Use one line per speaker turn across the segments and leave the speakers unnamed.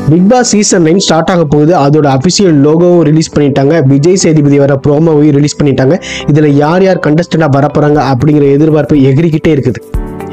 Big Boss season 9 start ஆக போகுது. அதோட அபிஷியல் லோகோவும் ரிலீஸ் பண்ணிட்டாங்க. விஜய் சேதுபதி வர ப்ரோமோவையும் ரிலீஸ் பண்ணிட்டாங்க. இதுல யார் யார் கண்டஸ்டண்டா வரப்போறாங்க அப்படிங்கிற எதிர்பார்ப்பு எகிரிக்கிட்டே இருக்குது.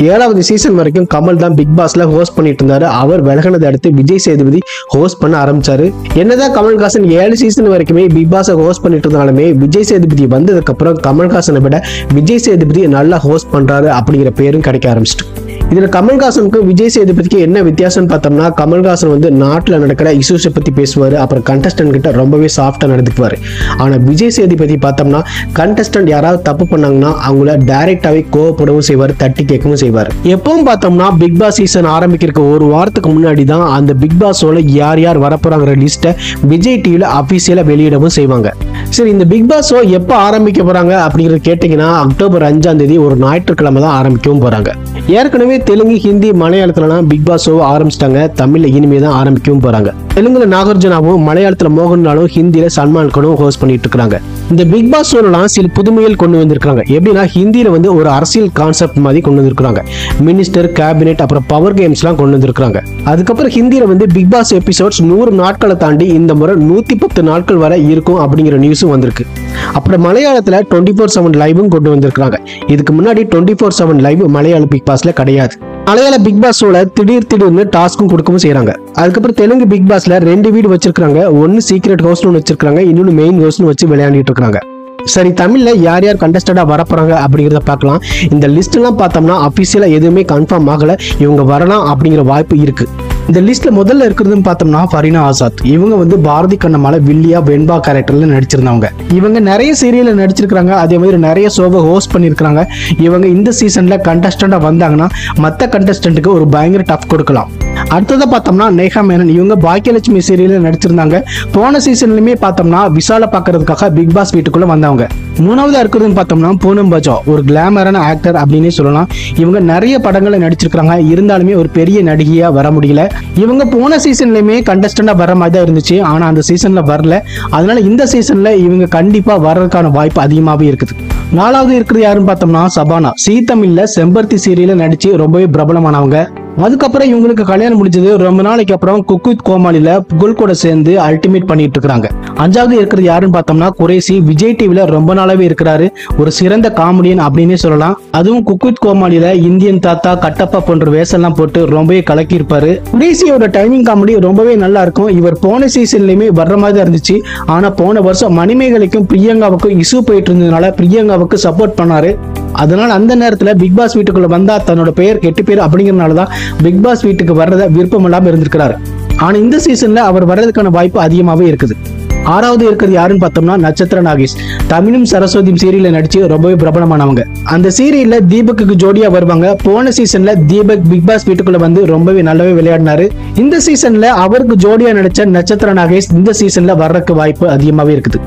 7வது சீசன் வரைக்கும் கமல் தான் பிக் பாஸ்ல ஹோஸ்ட் பண்ணிட்டு இருந்தாரு. அவர் விலகினதை அடுத்து விஜய் சேதுபதி ஹோஸ்ட் பண்ண ஆரம்பிச்சாரு. என்னதான் கமல்ஹாசன் 7 சீசன் வரைக்குமே பிக் பாஸை ஹோஸ்ட் பண்ணிட்டு இருந்தாலுமே விஜய் சேதுபதி வந்ததுக்கு அப்புறம் கமல்ஹாசனை விட விஜய் சேதுபதி நல்லா ஹோஸ்ட் பண்றாரு அப்படிங்கிற பேரும் கிடைக்க ஆரம்பிச்சிட்டு. இதுல கமல்ஹாசனுக்கும் விஜய் சேதுபதிக்கு என்ன வித்தியாசம்னு பார்த்தோம்னா, கமல்ஹாசன் வந்து நாட்டில் நடக்கிற இஷ்யூஸை பத்தி பேசுவாரு. அப்புறம் கண்டஸ்டன்ட் கிட்ட ரொம்பவே சாஃப்டா நடந்துக்குவாரு. ஆனா விஜய் சேதுபதி பார்த்தோம்னா, கண்டஸ்டன்ட் யாராவது தப்பு பண்ணாங்கன்னா அவங்கள டைரக்டாவே கோவப்படவும் செய்வார், தட்டி கேட்கவும் செய்வார். எப்பவும் பார்த்தோம்னா பிக் பாஸ் சீசன் ஆரம்பிக்கிறதுக்கு ஒரு வாரத்துக்கு முன்னாடி தான் அந்த பிக் பாஸோட யார் யார் வரப்போறாங்கிற லிஸ்ட்டை விஜய் டிவில அபிஷியலா வெளியிடவும் செய்வாங்க. சரி, இந்த பிக் பாஸ் ஷோ எப்போ ஆரம்பிக்க போறாங்க அப்படிங்கிறது கேட்டீங்கன்னா, அக்டோபர் 5ஆம் தேதி ஒரு ஞாயிற்றுக்கிழமை தான் ஆரம்பிக்கவும் போறாங்க. ஏற்கனவே தெலுங்கு, ஹிந்தி, மலையாளத்துலலாம் பிக் பாஸ் ஷோ ஆரம்பிச்சிட்டாங்க. தமிழ்ல இனிமே தான் ஆரம்பிக்கவும் போறாங்க. தெலுங்குல நாகார்ஜுனாவும், மலையாளத்துல மோகன்லாலும், ஹிந்தியில சல்மான் கானும் ஹோஸ்ட் பண்ணிட்டு இருக்காங்க. இந்த பிக் பாஸ் ஷோலாம் சில புதுமைகள் கொண்டு வந்திருக்காங்க. எப்படின்னா, ஹிந்தியில வந்து ஒரு அரசியல் கான்செப்ட் மாதிரி கொண்டு வந்திருக்காங்க. மினிஸ்டர், கேபினெட், அப்புறம் பவர் கேம்ஸ் எல்லாம் கொண்டு வந்திருக்காங்க. அதுக்கப்புறம் ஹிந்தியில வந்து பிக் பாஸ் எபிசோட்ஸ் 100 நாட்களை தாண்டி இந்த முறை 110 நாட்கள் வரை இருக்கும் அப்படிங்கிற நியூஸும் வந்திருக்கு. அப்புறம் மலையாளத்துல 24/7 லைவும் கொண்டு வந்திருக்காங்க. இதுக்கு முன்னாடி 24/7 லைவ் மலையாள பிக் பாஸ்ல கிடையாது. மலையாள பிக் பாஸ் ஷோல திடீர்னு டாஸ்க்கும் கொடுக்கவும் செய்யறாங்க. அதுக்கப்புறம் தெலுங்கு பிக் பாஸ்ல 2 வீடு வச்சிருக்காங்க. ஒன்னு சீக்ரெட் ஹவுஸ்னு வச்சிருக்காங்க, இன்னொன்னு மெயின் ஹவுஸ்னு வச்சு விளையாடிட்டு இருக்காங்க. சரி, தமிழ்ல யார் யார் கண்டஸ்டண்டா வரப்போறாங்க அப்படிங்கிறத பார்க்கலாம். இந்த லிஸ்ட் எல்லாம் பார்த்தோம்னா அபிஷியலா எதுவுமே கன்ஃபார்ம் ஆகல. இவங்க வரலாம் அப்படிங்கிற வாய்ப்பு இருக்கு. இந்த லிஸ்ட்ல முதல்ல இருக்கிறதுன்னு பார்த்தோம்னா ஃபரீனா ஆசாத். இவங்க வந்து பாரதி கண்ணம்மால வில்லியா வெண்பா கேரக்டர்ல நடிச்சிருந்தவங்க. இவங்க நிறைய சீரியல்ல நடிச்சிருக்காங்க. அதே மாதிரி நிறைய ஷோவை ஹோஸ்ட் பண்ணிருக்காங்க. இவங்க இந்த சீசன்ல கண்டஸ்டண்டா வந்தாங்கன்னா மற்ற கண்டஸ்டன்ட்டுக்கு ஒரு பயங்கர டஃப் கொடுக்கலாம். அடுத்ததை பார்த்தோம்னா நேஹா மேனன். இவங்க பாக்கியலட்சுமி சீரியல்ல நடிச்சிருந்தாங்க. போன சீசன்லயுமே பார்த்தோம்னா விஷால பாக்குறதுக்காக பிக் பாஸ் வீட்டுக்குள்ள வந்தவங்க. 3வதா இருக்கிறதுன்னு பார்த்தோம்னா பூனம் பஜா. ஒரு கிளாமரான ஆக்டர் அப்படின்னே சொல்லலாம். இவங்க நிறைய படங்களை நடிச்சிருக்காங்க. இருந்தாலுமே ஒரு பெரிய நடிகையா வர முடியல. இவங்க போன சீசன்லயுமே கண்டஸ்டண்டா வர மாதிரி தான் இருந்துச்சு. ஆனா அந்த சீசன்ல வரல. அதனால இந்த சீசன்ல இவங்க கண்டிப்பா வர்றதுக்கான வாய்ப்பு அதிகமாவே இருக்குது. 4வது இருக்கிறது யாருன்னு பார்த்தோம்னா சபானா. சீ தமிழ்ல செம்பருத்தி சீரியல்ல நடிச்சு ரொம்பவே பிரபலமானவங்க. அதுக்கப்புறம் இவங்களுக்கு கல்யாணம் முடிஞ்சது. ரொம்ப நாளைக்கு அப்புறம் குக் வித் கோமாளில புகழ் கூட சேர்ந்து அல்டிமேட் பண்ணிட்டு இருக்காங்க. 5வது இருக்கிறது யாருன்னு பார்த்தோம்னா குரேசி. விஜய் டிவில ரொம்ப நாளாவே இருக்கிறாரு. ஒரு சிறந்த காமெடியன் அப்படின்னே சொல்லலாம். அதுவும் குக் வித் கோமாளில இந்தியன் தாத்தா, கட்டப்பா போன்ற வேஷம்லாம் போட்டு ரொம்பவே கலக்கி இருப்பாரு. குரேசியோட டைமிங் காமெடி ரொம்பவே நல்லா இருக்கும். இவர் போன சீசன்லயுமே வர்ற மாதிரி இருந்துச்சு. ஆனா போன வருஷம் மணிமேகலைக்கும் பிரியங்காவுக்கும் இஷ்யூ போயிட்டு இருந்ததுனால பிரியங்காவுக்கு சப்போர்ட் பண்ணாரு. அதனால அந்த நேரத்துல பிக் பாஸ் வீட்டுக்குள்ள வந்தா தன்னோட பெயர் கெட்டு பேர் அப்படிங்கறதுனாலதான் பிக் பாஸ் வீட்டுக்கு வர்றத விருப்பம் இல்லாம இருந்திருக்கிறாரு. ஆனா இந்த சீசன்ல அவர் வர்றதுக்கான வாய்ப்பு அதிகமாவே இருக்குது. 6வது இருக்கிறது யாருன்னு பார்த்தோம்னா நட்சத்திர நாகேஷ். தமிழும் சரஸ்வதியும் சீரியல்ல நடிச்சு ரொம்பவே பிரபலமானவங்க. அந்த சீரியல்ல தீபக்கு ஜோடியா வருவாங்க. போன சீசன்ல தீபக் பிக் பாஸ் வீட்டுக்குள்ள வந்து ரொம்பவே நல்லாவே விளையாடினாரு. இந்த சீசன்ல அவருக்கு ஜோடியா நடிச்ச நட்சத்திர நாகேஷ் இந்த சீசன்ல வர்றதுக்கு வாய்ப்பு அதிகமாவே இருக்குது.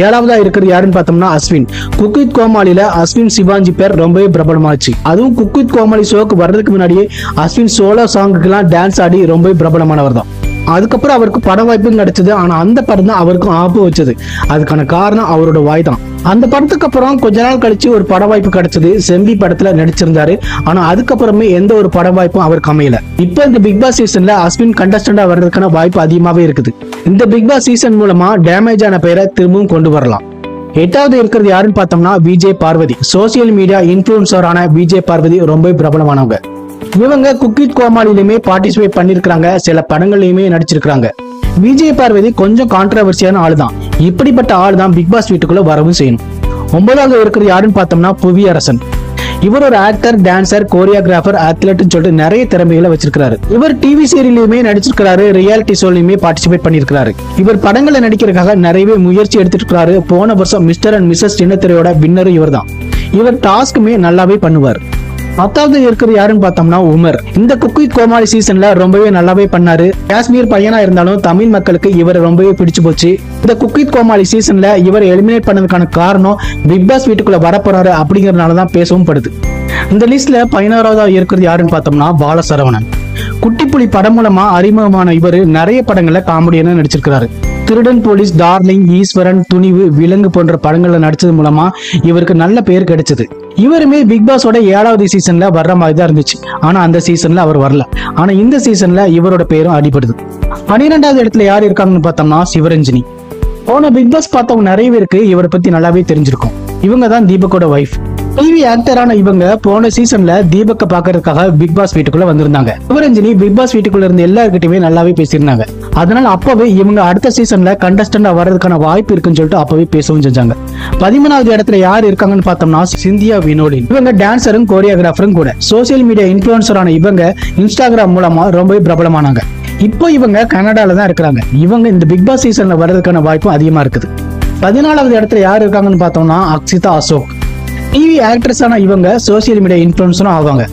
7வதா இருக்கிறது யாருன்னு பார்த்தோம்னா அஸ்வின். குக் வித் கோமாளில அஸ்வின் சிவாஞ்சி பேர் ரொம்பவே பிரபலமாச்சு. அதுவும் குக் வித் கோமாளி ஷோக்கு வர்றதுக்கு முன்னாடியே அஸ்வின் சோலோ சாங்குக்கெல்லாம் டான்ஸ் ஆடி ரொம்பவே பிரபலமானவர் தான். அதுக்கப்புறம் அவருக்கு பட வாய்ப்பு கிடைச்சது. ஆனா அந்த படம் தான் அவருக்கும் ஆப்பு வச்சது. அதுக்கான காரணம் அவரோட வாய் தான். அந்த படத்துக்கு அப்புறம் கொஞ்ச நாள் கழிச்சு ஒரு பட வாய்ப்பு கிடைச்சது. செம்பி படத்துல நடிச்சிருந்தாரு. ஆனா அதுக்கப்புறமே எந்த ஒரு பட வாய்ப்பும் அவருக்கு அமையல. இப்ப இந்த பிக் பாஸ் சீசன்ல அஸ்வின் கண்டஸ்டண்டா வர்றதுக்கான வாய்ப்பு அதிகமாவே இருக்குது. இந்த பிக் பாஸ் சீசன் மூலமா டேமேஜ் ஆன பெயரை திரும்பவும் கொண்டு வரலாம். 8வது இருக்கிறது யாருன்னு பார்த்தோம்னா விஜய் பார்வதி. சோசியல் மீடியா இன்ஃபுளுசரான விஜய் பார்வதி ரொம்ப பிரபலமானவங்க. இவங்க குக் வித் கோமாளிலுமே பார்ட்டிசிபேட் பண்ணிருக்காங்க. சில படங்கள்லயுமே நடிச்சிருக்காங்க. விஜய் பார்வதி கொஞ்சம் கான்ட்ரவர்சியான ஆளு தான். இப்படிப்பட்ட ஆள் தான் பிக் பாஸ் வீட்டுக்குள்ள வரவும் செய்யணும். 9வது இருக்கிறது யாருன்னு பார்த்தோம்னா புவியரசன். இவர் ஒரு ஆக்டர், டான்சர், கோரியோகிராஃபர், அத்லெட்னு சொல்லிட்டு நிறைய திறமைகளை வச்சிருக்காரு. இவர் டிவி சீரியலுமே நடிச்சிருக்காரு. ரியாலிட்டி ஷோலையுமே பார்ட்டிசிபேட் பண்ணிருக்காரு. இவர் படங்களை நடிக்கிறதுக்காக நிறையவே முயற்சி எடுத்துட்டு இருக்காரு. போன வருஷம் மிஸ்டர் அண்ட் மிஸ்ஸஸ் சின்னத்திரையோட வின்னரும் இவர் தான். இவர் டாஸ்க்குமே நல்லாவே பண்ணுவார். 10வது இருக்கிறது யாருன்னு பார்த்தோம்னா உமர். இந்த குக் வித் கோமாளி சீசன்ல ரொம்பவே நல்லாவே பண்ணாரு. காஷ்மீர் பையனா இருந்தாலும் தமிழ் மக்களுக்கு இவர் ரொம்பவே பிடிச்சு போச்சு. இந்த குக் வித் கோமாளி சீசன்ல இவர் எலிமினேட் பண்ணதுக்கான காரணம் பிக் பாஸ் வீட்டுக்குள்ள வரப்போறாரு அப்படிங்கறதுனாலதான் பேசவும் படுது. இந்த லிஸ்ட்ல 11வதா இருக்கிறது யாருன்னு பார்த்தோம்னா பாலசரவணன். குட்டிப்புலி படம் மூலமா அறிமுகமான இவர் நிறைய படங்கள்ல காமெடியான நடிச்சிருக்கிறாரு. திருடன் போலீஸ், டார்லிங், ஈஸ்வரன், துணிவு, விலங்கு போன்ற படங்கள்ல நடிச்சது மூலமா இவருக்கு நல்ல பேர் கிடைச்சது. இவருமே பிக் பாஸோட 7வது சீசன்ல வர்ற மாதிரி தான் இருந்துச்சு. ஆனா அந்த சீசன்ல அவர் வரல. ஆனா இந்த சீசன்ல இவரோட பேரும் அடிபடுது.
12வது இடத்துல யார் இருக்காங்கன்னு பார்த்தோம்னா சிவரஞ்சனி. போன பிக் பாஸ் பார்த்தவங்க நிறைய பேருக்கு இவரை பத்தி நல்லாவே தெரிஞ்சிருக்கும். இவங்க தான் தீபக்கோட வைஃப். டிவி ஆக்டரான இவங்க போன சீசன்ல தீபக்க பாக்குறதுக்காக பிக் பாஸ் வீட்டுக்குள்ள வந்திருந்தாங்க. சிவரஞ்சனி பிக் பாஸ் வீட்டுக்குள்ள இருந்து எல்லாருக்கிட்டையுமே நல்லாவே பேசியிருந்தாங்க. அதனால அப்பவே இவங்க அடுத்த சீசன்ல கண்டஸ்டண்டா வர்றதுக்கான வாய்ப்பு இருக்குன்னு சொல்லிட்டு அப்பவே பேசவும் செஞ்சாங்க. 13வது இடத்துல யார் இருக்காங்கன்னு பார்த்தோம்னா சிந்தியா வினோலின். இவங்க டான்சரும் கோரியோகிராஃபரும் கூட. சோசியல் மீடியா இன்ஃபுளுசரான இவங்க இன்ஸ்டாகிராம் மூலமா ரொம்பவே பிரபலமானாங்க. இப்போ இவங்க கனடால தான் இருக்கிறாங்க. இவங்க இந்த பிக் பாஸ் சீசன்ல வர்றதுக்கான வாய்ப்பும் அதிகமா இருக்குது. 14வது இடத்துல யார் இருக்காங்கன்னு பார்த்தோம்னா அக்ஷிதா அசோக். டிவி ஆக்ட்ரஸான இவங்க சோசியல் மீடியா இன்ஃபுளுசரும் ஆவாங்க.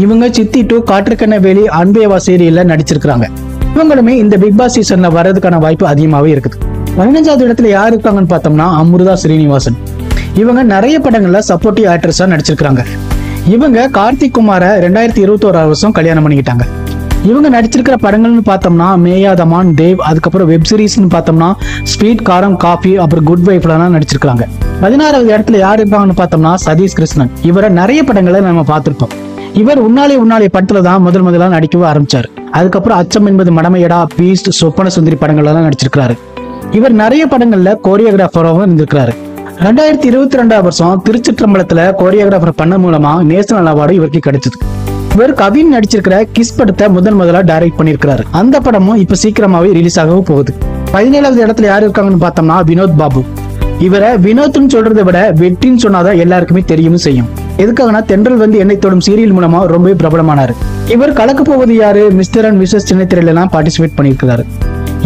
இவங்க சித்தி 2, காற்றுக்கண்ண வேலி, அன்பேவா சீரியல்ல நடிச்சிருக்காங்க. இவங்களுமே இந்த பிக் பாஸ் சீசன்ல வர்றதுக்கான வாய்ப்பு அதிகமாவே இருக்குது. 15வது இடத்துல யார் இருக்காங்கன்னு பார்த்தோம்னா அமிர்தா ஸ்ரீனிவாசன். இவங்க நிறைய படங்கள்ல சப்போர்ட்டிவ் ஆக்ட்ரஸா நடிச்சிருக்காங்க. இவங்க கார்த்திக் குமார 2021 வருஷம் கல்யாணம் பண்ணிக்கிட்டாங்க. இவங்க நடிச்சிருக்கிற படங்கள்னு பார்த்தோம்னா மேயாதமான், தேவ், அதுக்கப்புறம் வெப் சீரிஸ்னு பார்த்தோம்னா ஸ்வீட், காரம், காஃபி, அப்புறம் குட் வைஃப்லாம் நடிச்சிருக்காங்க. 16வது இடத்துல யார் இருக்காங்கன்னு பார்த்தோம்னா சதீஷ் கிருஷ்ணன். இவரை நிறைய படங்களை நம்ம பார்த்திருப்போம். இவர் உன்னாலே படத்துல தான் முதல்ல நடிக்கவே ஆரம்பிச்சாரு. அதுக்கப்புறம் அச்சம் என்பது மடமையடா, பீஸ்ட், சொப்பன சுந்தரி படங்கள் எல்லாம் நடிச்சிருக்காரு. இவர் நிறைய படங்கள்ல கோரியோகிராஃபராகவும் இருந்திருக்காரு. 2022 வருஷம் திருச்சிற்றம்பலத்துல கோரியோகிராஃபர் பண்ண மூலமா நேஷனல் அவார்டு இவருக்கு கிடைச்சது. இவர் கவின் நடிச்சிருக்கிற கிஸ் படத்தை முதல்ல டைரக்ட் பண்ணிருக்காரு. அந்த படமும் இப்ப சீக்கிரமாவே ரிலீஸ் ஆகவும் போகுது. 17வது இடத்துல யார் இருக்காங்கன்னு பார்த்தோம்னா வினோத் பாபு. இவரை வினோத்னு சொல்றதை விட வெற்றின்னு சொன்னாதான் எல்லாருக்குமே தெரியும் செய்யும். எதுக்காகனா தென்றல் வந்து என்னை தொடும் சீரியல் மூலமா ரொம்பவே பிரபலமானாரு. இவர் கலக்க போவது யாரு, மிஸ்டர் அண்ட் மிஸ்ஸஸ் சின்னத்திரையில எல்லாம் பார்ட்டிசிபேட் பண்ணியிருக்கிறாரு.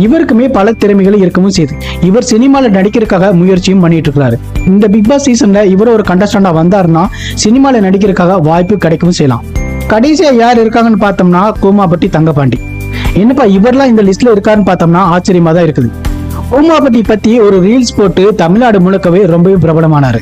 இவருக்குமே பல திறமைகள் இருக்கவும் செய்யுது. இவர் சினிமால நடிக்கிறதுக்காக முயற்சியும் பண்ணிட்டு இருக்காரு. இந்த பிக் பாஸ் சீசன்ல இவர் ஒரு கண்டஸ்டண்டா வந்தாருன்னா சினிமால நடிக்கிறதுக்காக வாய்ப்பு கிடைக்கவும் செய்யலாம். கடைசியா யார் இருக்காங்கன்னு பார்த்தோம்னா கோமாபட்டி தங்கபாண்டி. என்னப்பா இவரெல்லாம் இந்த லிஸ்ட்ல இருக்காருன்னு பார்த்தோம்னா ஆச்சரியமா தான் இருக்குது. கோமாபட்டி பத்தி ஒரு ரீல்ஸ் போட்டு தமிழ்நாடு முழுக்கவே ரொம்பவே பிரபலமானாரு.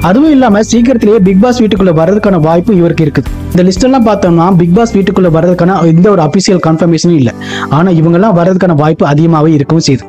அதுவும் இல்லாம சீக்கிரத்திலேயே பிக் பாஸ் வீட்டுக்குள்ள வர்றதுக்கான வாய்ப்பு இவருக்கு இருக்குது. இந்த லிஸ்ட் எல்லாம் பார்த்தோம்னா பிக் பாஸ் வீட்டுக்குள்ள வர்றதுக்கான எந்த ஒரு அபிஷியல் கன்ஃபர்மேஷனும் இல்லை. ஆனா இவங்க எல்லாம் வர்றதுக்கான வாய்ப்பு அதிகமாவே இருக்கவும் செய்யுது.